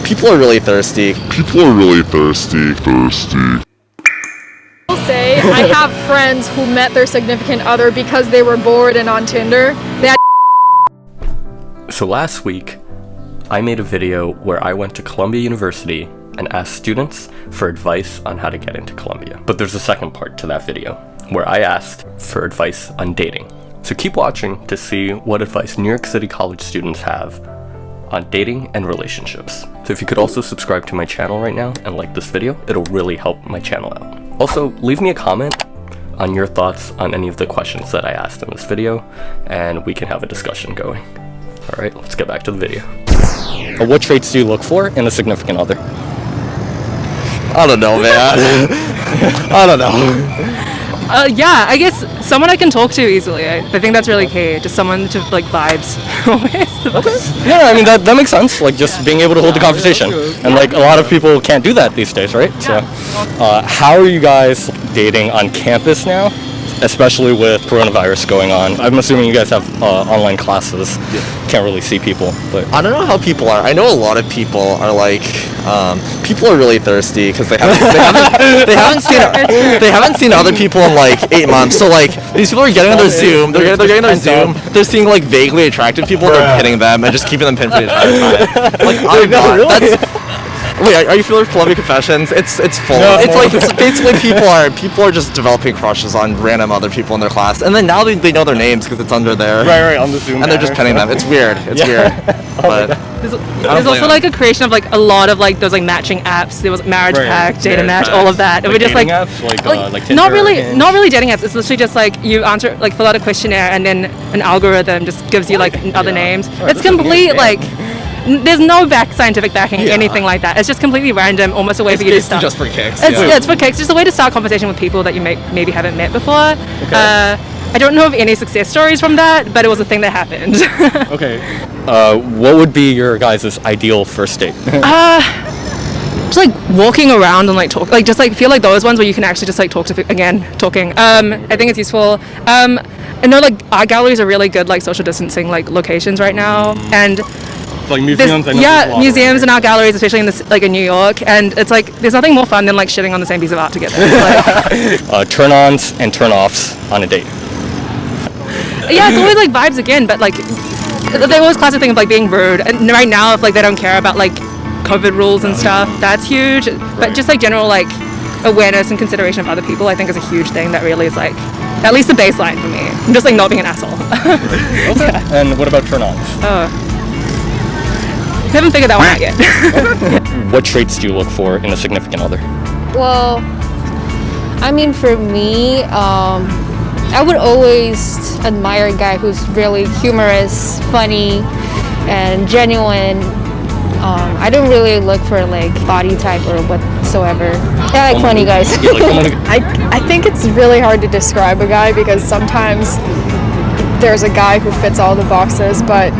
People are really thirsty. I'll say I have friends who met their significant other because they were bored and on Tinder. So last week, I made a video where I went to Columbia University and asked students for advice on how to get into Columbia. But there's a second part to that video where I asked for advice on dating. So keep watching to see what advice New York City college students have on dating and relationships. So if you could also subscribe to my channel right now and like this video, it'll really help my channel out. Also, leave me a comment on your thoughts on any of the questions that I asked in this video, and we can have a discussion going. All right, let's get back to the video. What traits do you look for in a significant other? I don't know, man. I don't know. Yeah, I guess someone I can talk to easily. I think that's really key. Just someone to like vibes. Okay. Yeah, I mean that makes sense. Like just being able to hold the conversation, and like a lot of people can't do that these days, right? So, how are you guys dating on campus now? Especially with coronavirus going on. I'm assuming you guys have online classes. Can't really see people, but I don't know how people are. I know a lot of people are like, people are really thirsty because they haven't seen other people in like 8 months. So like these people are getting on their Zoom. They're getting their Zoom. They're seeing like vaguely attractive people. They're hitting them and just keeping them pinned for the entire time. Like I'm not. really? Wait, are you familiar with Columbia Confessions? It's full. No. It's basically people are just developing crushes on random other people in their class, and then now they know their names because it's under there. right on the Zoom. And they're just pinning them. It's weird. It's weird. But There's also like a creation of like a lot of like those like matching apps. There was Marriage Pack, Data Match, all of that. And Like we're just like dating apps, like Tinder, not Hinge. really dating apps. It's literally just like you answer like fill out a questionnaire and then an algorithm just gives you like other names. It's complete like. There's no scientific backing, anything like that. It's just completely random, almost a way for you to start. Just for kicks. It's for kicks. Just a way to start conversation with people that you maybe haven't met before. Okay. I don't know of any success stories from that, but it was a thing that happened. Okay. What would be your guys' ideal first date? Just like walking around and like talk, like just like feel like those ones where you can actually just like talk to talking. I think it's useful. I know like art galleries are really good like social distancing like locations right now, and Like museums? Museums and art galleries, especially in this like in New York, and it's like there's nothing more fun than like shitting on the same piece of art together. Like, Turn-ons and turn-offs on a date. yeah, it's always like vibes again, but like they always classic thing of like being rude. And right now, if like they don't care about like COVID rules and stuff, that's huge. But just like general like awareness and consideration of other people, I think is a huge thing that really is like at least the baseline for me. I'm just like not being an asshole. Okay. And what about turn-ons? Haven't figured that one out yet. What traits do you look for in a significant other? Well, I mean, for me, I would always admire a guy who's really humorous, funny, and genuine. I don't really look for like body type or whatsoever. I like funny guys. I think it's really hard to describe a guy because sometimes there's a guy who fits all the boxes, but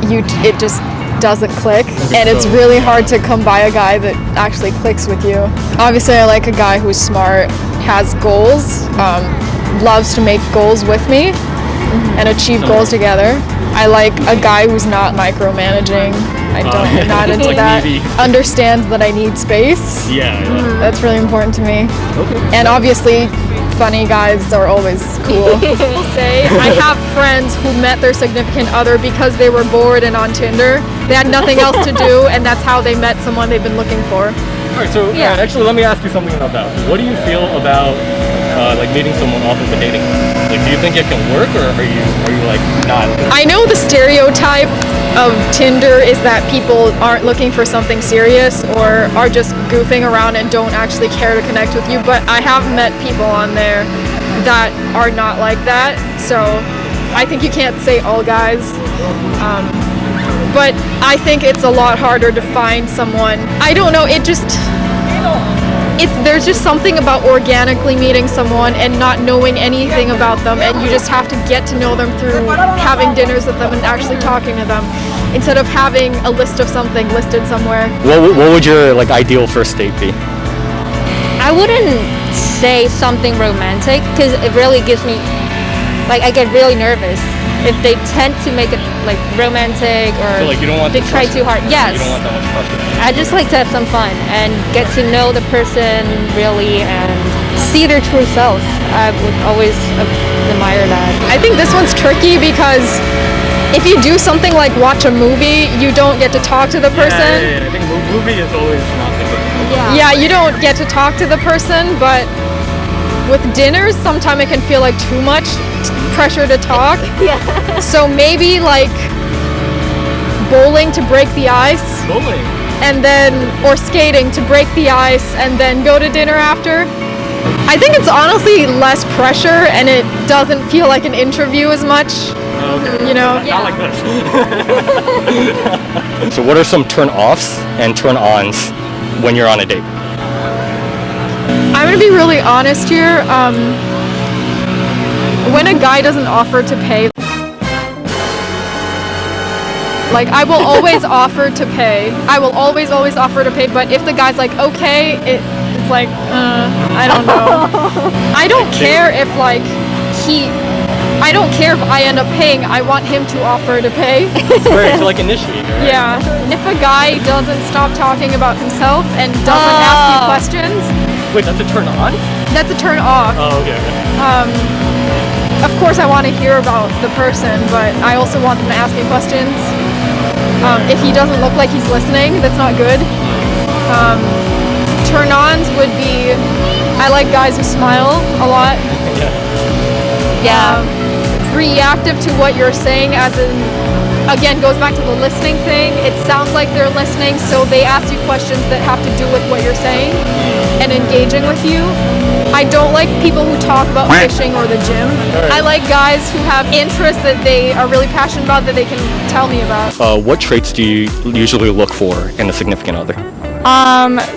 it just doesn't click, and it's really hard to come by a guy that actually clicks with you. Obviously, I like a guy who's smart, has goals, loves to make goals with me and achieve goals together. I like a guy who's not micromanaging. I'm not into like that. needy. Understands that I need space. Yeah. That's really important to me. And obviously, funny guys are always cool. I'll say I have friends who met their significant other because they were bored and on Tinder. They had nothing else to do, and that's how they met someone they've been looking for. Alright, so actually let me ask you something about that. What do you feel about like meeting someone off of a dating app? Like, do you think it can work, or are you like not? I know the stereotype of Tinder is that people aren't looking for something serious or are just goofing around and don't actually care to connect with you, but I have met people on there that are not like that, so I think you can't say all guys, but I think it's a lot harder to find someone. I don't know, there's just something about organically meeting someone and not knowing anything about them, and you just have to get to know them through having dinners with them and actually talking to them instead of having a list of something listed somewhere. What would your like ideal first date be? I wouldn't say something romantic because it really gives me, like, I get really nervous if they tend to make it like romantic or So like you don't want they the try pressure. too hard. Yes. You don't want that much pressure. I just like to have some fun and get to know the person really and see their true self. I would always admire that. I think this one's tricky because if you do something like watch a movie, you don't get to talk to the person. I think movie is always not the good. Yeah, you don't get to talk to the person, but with dinners, sometimes it can feel like too much pressure to talk. Yeah. So maybe like bowling to break the ice, Bowling. and then, or skating to break the ice, and then go to dinner after. I think it's honestly less pressure, and it doesn't feel like an interview as much. You know? Not like this. So what are some turn-offs and turn-ons when you're on a date? I'm gonna be really honest here. When a guy doesn't offer to pay, like I will always offer to pay. I will always offer to pay. But if the guy's like okay, it's like I don't know. I don't care if like I don't care if I end up paying. I want him to offer to pay. Where to like initiate, right? Yeah. If a guy doesn't stop talking about himself and doesn't ask you questions, Wait, that's a turn-on? that's a turn off. Oh, okay. Of course, I want to hear about the person, but I also want them to ask me questions. If he doesn't look like he's listening, that's not good. Turn-ons would be, I like guys who smile a lot. Yeah. Reactive to what you're saying, as in, again, goes back to the listening thing. It sounds like they're listening, so they ask you questions that have to do with what you're saying and engaging with you. I don't like people who talk about fishing or the gym. I like guys who have interests that they are really passionate about that they can tell me about. What traits do you usually look for in a significant other?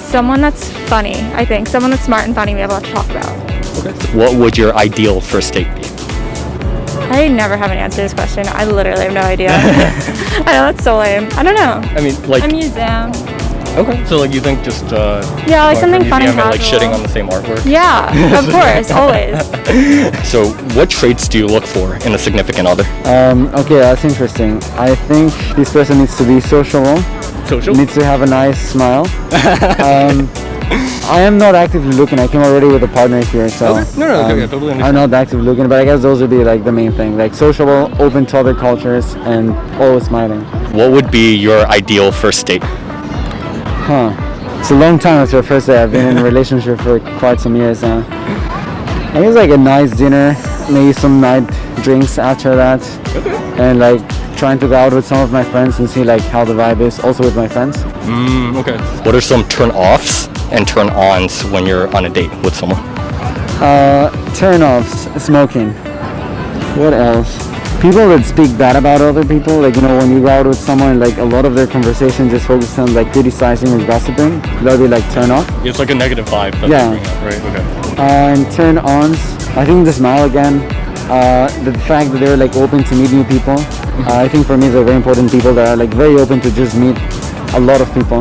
Someone that's funny, I think. Someone that's smart and funny we have a lot to talk about. What would your ideal first date be? I never have an answer to this question. I literally have no idea. I know, that's so lame. I don't know. I mean, like... A museum. Okay. So, like, you think just... Yeah, like something fun and and, like, casual. shitting on the same artwork? Yeah, of course, always. So, what traits do you look for in a significant other? Okay, that's interesting. I think this person needs to be sociable, Social? needs to have a nice smile. I am not actively looking. I came already with a partner here, so No, okay, totally I'm not actively looking. But I guess those would be like the main thing, like sociable, open to other cultures, and always smiling. What would be your ideal first date? It's a long time after first day. I've been in a relationship for quite some years now. I guess like a nice dinner, maybe some night drinks after that, and like trying to go out with some of my friends and see like how the vibe is, also with my friends. Okay. What are some turn-offs and turn-ons when you're on a date with someone? Turn-offs, smoking. What else? People that speak bad about other people, like, you know, when you go out with someone, like a lot of their conversation just focuses on like criticizing or gossiping. That would be like turn-off. It's like a negative vibe that Yeah. they bring up, right? Okay. And turn-ons, I think the smile again. The fact that they're like open to meet new people. I think for me they're very important people that are like very open to just meet a lot of people.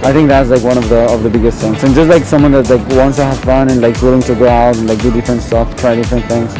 I think that's like one of the biggest things. And just like someone that like wants to have fun and like willing to go out and like do different stuff, try different things.